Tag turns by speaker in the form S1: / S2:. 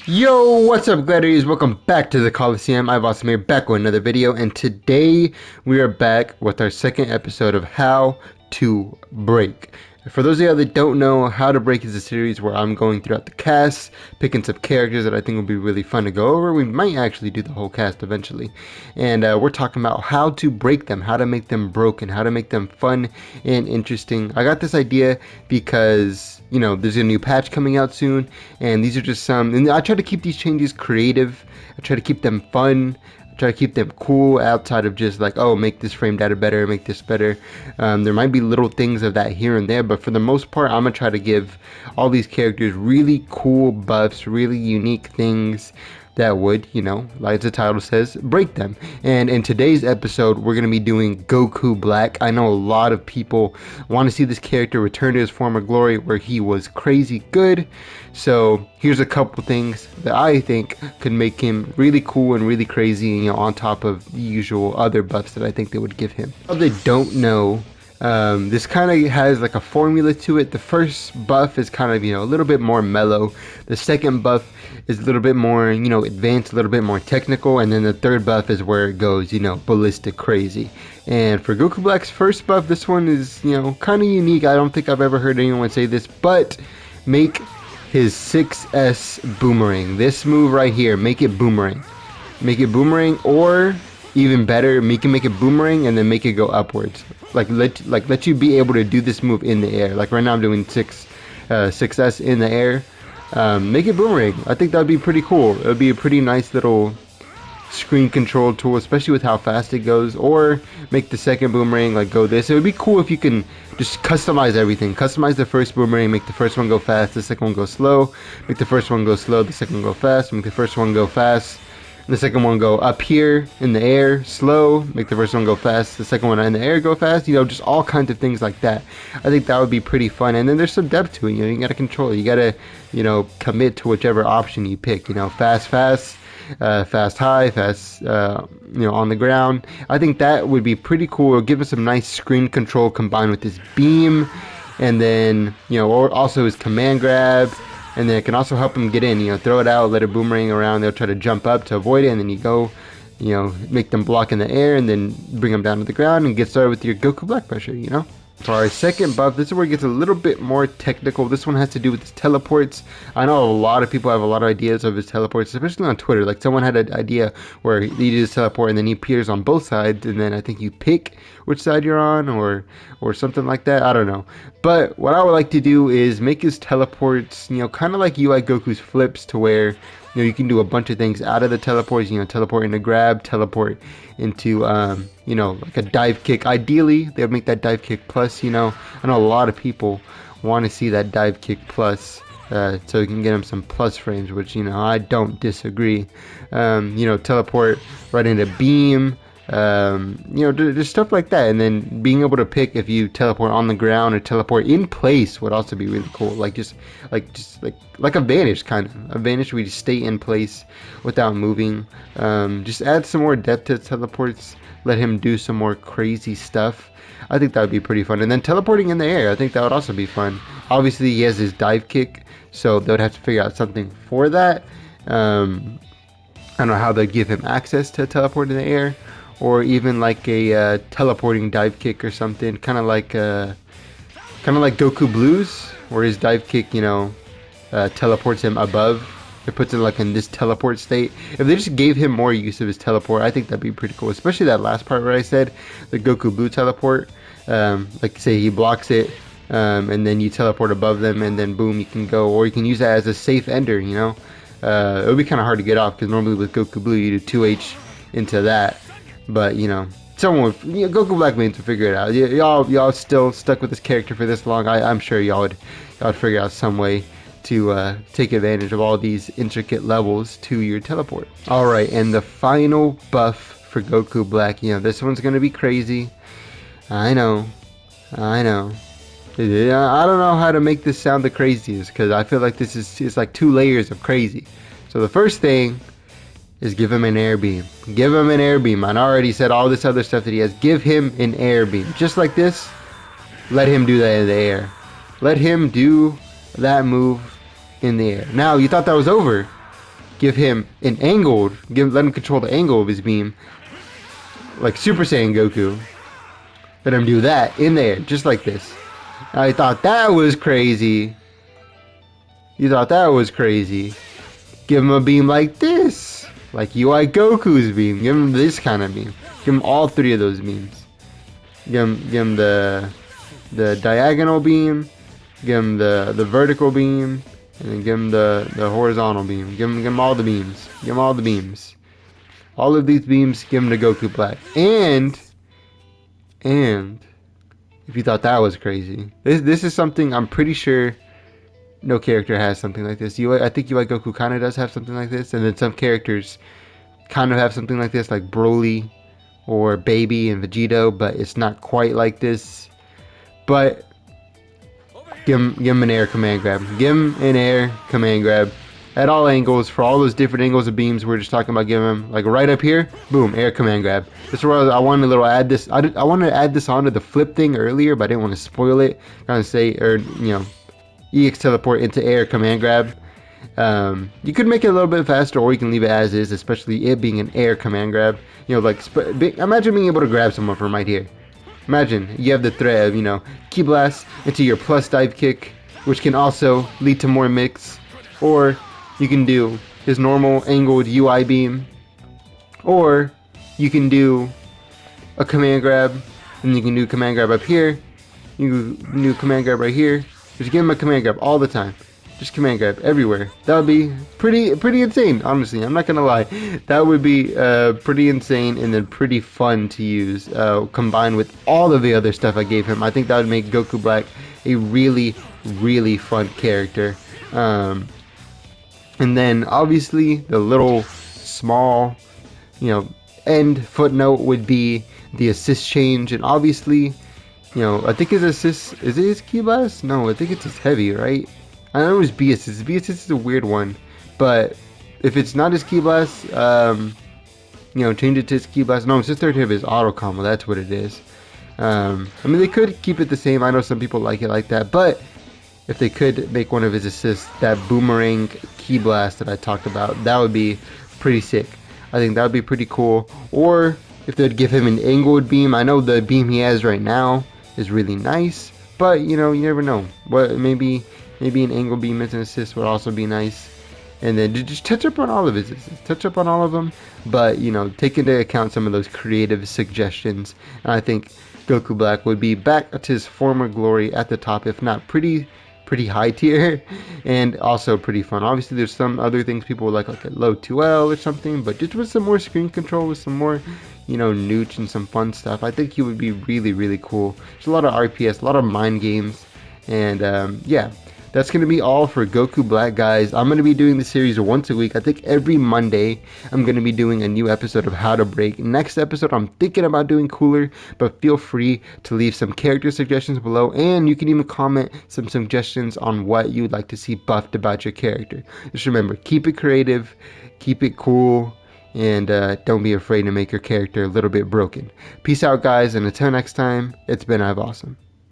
S1: Yo, what's up, gladiators? Welcome back to the Coliseum. I'm Awesome here, back with another video, and today we are back with our second episode of How to Break. For those of you that don't know, How to Break is a series where I'm going throughout the cast, picking some characters that I think will be really fun to go over. We might actually do the whole cast eventually. And we're talking about how to break them, how to make them broken, how to make them fun and interesting. I got this idea because, you know, there's a new patch coming out soon, and these are just some, and I try to keep these changes creative. I try to keep them fun. Try to keep them cool outside of just like, oh, make this frame data better, make this better. There might be little things of that here and there, but for the most part, I'm gonna try to give all these characters really cool buffs, really unique things that would, you know, like the title says, break them. And in today's episode, we're going to be doing Goku Black. I know a lot of people want to see this character return to his former glory where he was crazy good. So here's a couple things that I think could make him really cool and really crazy, you know, on top of the usual other buffs that I think they would give him. If they don't know, this kind of has like a formula to it. The first buff is kind of, you know, a little bit more mellow. The second buff is a little bit more, you know, advanced, a little bit more technical. And then the third buff is where it goes, you know, ballistic crazy. And for Goku Black's first buff, this one is, you know, kind of unique. I don't think I've ever heard anyone say this, but make his 6S boomerang. This move right here, make it boomerang. Make it boomerang, or even better, make it boomerang and then make it go upwards. Let you be able to do this move in the air. Like right now I'm doing 6S in the air. Make it boomerang. I think that would be pretty cool. It would be a pretty nice little screen control tool, especially with how fast it goes. Or make the second boomerang like go this. It would be cool if you can just customize everything. Customize the first boomerang, make the first one go fast, the second one go slow. Make the first one go slow, the second one go fast. Make the first one go fast, the second one go up here in the air slow. Make the first one go fast, the second one in the air go fast. You know, just all kinds of things like that. I think that would be pretty fun. And then there's some depth to it. You know, you gotta control it. You gotta, you know, commit to whichever option you pick. You know, fast fast high, fast, you know, on the ground. I think that would be pretty cool. It'll give us some nice screen control combined with his beam, and then, you know, or also his command grab. And then it can also help him get in, you know, throw it out, let it boomerang around. They'll try to jump up to avoid it, and then you go, you know, make them block in the air and then bring them down to the ground and get started with your Goku Black pressure, you know. For our second buff, this is where it gets a little bit more technical. This one has to do with his teleports. I know a lot of people have a lot of ideas of his teleports, especially on Twitter. Like someone had an idea where he did his teleport and then he appears on both sides, and then I think you pick which side you're on, or something like that. I don't know. But what I would like to do is make his teleports, you know, kind of like UI Goku's flips, to where, you know, you can do a bunch of things out of the teleports. You know, teleport into grab, teleport into, you know, like a dive kick. Ideally, they would make that dive kick plus. You know, I know a lot of people want to see that dive kick plus, so you can get them some plus frames, which, you know, I don't disagree. You know, teleport right into beam. You know, just stuff like that. And then being able to pick if you teleport on the ground or teleport in place would also be really cool. Like a vanish, kind of a vanish where you just stay in place without moving. Just add some more depth to teleports, let him do some more crazy stuff. I think that would be pretty fun. And then teleporting in the air, I think that would also be fun. Obviously he has his dive kick, so they would have to figure out something for that. I don't know how they'd give him access to teleport in the air, or even like a teleporting dive kick or something, kind of like Goku Blues, where his dive kick, you know, teleports him above. It puts him like in this teleport state. If they just gave him more use of his teleport, I think that'd be pretty cool. Especially that last part where I said the Goku Blue teleport. Like say he blocks it, and then you teleport above them, and then boom, you can go. Or you can use that as a safe ender. You know, it would be kind of hard to get off, because normally with Goku Blue you do 2H into that. But, you know, someone would, you know, Goku Black mains would figure it out. Y'all still stuck with this character for this long. I'm sure y'all would figure out some way to take advantage of all these intricate levels to your teleport. Alright, and the final buff for Goku Black, you know, this one's gonna be crazy. I know. I don't know how to make this sound the craziest, because I feel like this is, it's like 2 layers of crazy. So the first thing is give him an air beam. Give him an air beam. I already said all this other stuff that he has. Give him an air beam. Just like this, let him do that in the air. Let him do that move in the air. Now, you thought that was over. give him an angled, let him control the angle of his beam, like Super Saiyan Goku. Let him do that in the air, just like this. I thought that was crazy. You thought that was crazy. Give him a beam like this, like UI Goku's beam. Give him this kind of beam. Give him all three of those beams. Give him the diagonal beam. Give him the vertical beam, and then give him the horizontal beam. Give him all the beams. Give him all the beams. All of these beams, give him to Goku Black. And if you thought that was crazy, this is something I'm pretty sure no character has something like this. I think UI Goku kind of does have something like this, and then some characters kind of have something like this, like Broly or Baby and Vegito, but it's not quite like this. But give him an air command grab. Give him an air command grab at all angles, for all those different angles of beams we're just talking about. Give him, like right up here, boom, air command grab. This is where I wanted a little add this. I wanted to add this onto the flip thing earlier, but I didn't want to spoil it. Kind of say, or EX teleport into air command grab. You could make it a little bit faster, or you can leave it as is, especially it being an air command grab. Like imagine being able to grab someone from right here. Imagine you have the threat of Ki Blast into your plus dive kick, which can also lead to more mix, or you can do his normal angled UI beam, or you can do a command grab, and you can do command grab up here. You can do command grab right here. Just give him a command grab all the time. Just command grab everywhere. That would be pretty insane, honestly. I'm not gonna lie. That would be pretty insane, and then pretty fun to use, combined with all of the other stuff I gave him. I think that would make Goku Black a really fun character. And then obviously the little small, end footnote would be the assist change. And obviously, I think his assist, is it his Ki Blast? No, I think it's his heavy, right? I know it was B assist. B assist is a weird one, but if it's not his Ki Blast, change it to his Ki Blast. No, it's his third hit of his auto combo. That's what it is. I mean, they could keep it the same. I know some people like it like that, but if they could make one of his assists that boomerang Ki Blast that I talked about, that would be pretty sick. I think that would be pretty cool. Or if they'd give him an angled beam. I know the beam he has right now is really nice, but you never know. Maybe an angle beam as an assist would also be nice. And then just touch up on all of his assists. Touch up on all of them, but take into account some of those creative suggestions. And I think Goku Black would be back to his former glory at the top, if not pretty high tier, and also pretty fun. Obviously there's some other things people would like a low 2L or something, but just with some more screen control, with some more nooch and some fun stuff, I think he would be really cool. There's a lot of RPS, a lot of mind games, and yeah, that's going to be all for Goku Black, guys. I'm going to be doing the series once a week. I think every Monday I'm going to be doing a new episode of How to Break. Next episode I'm thinking about doing Cooler, but feel free to leave some character suggestions below, and you can even comment some suggestions on what you'd like to see buffed about your character. Just remember, keep it creative, keep it cool, and don't be afraid to make your character a little bit broken. Peace out, guys, and until next time, it's been Awesome.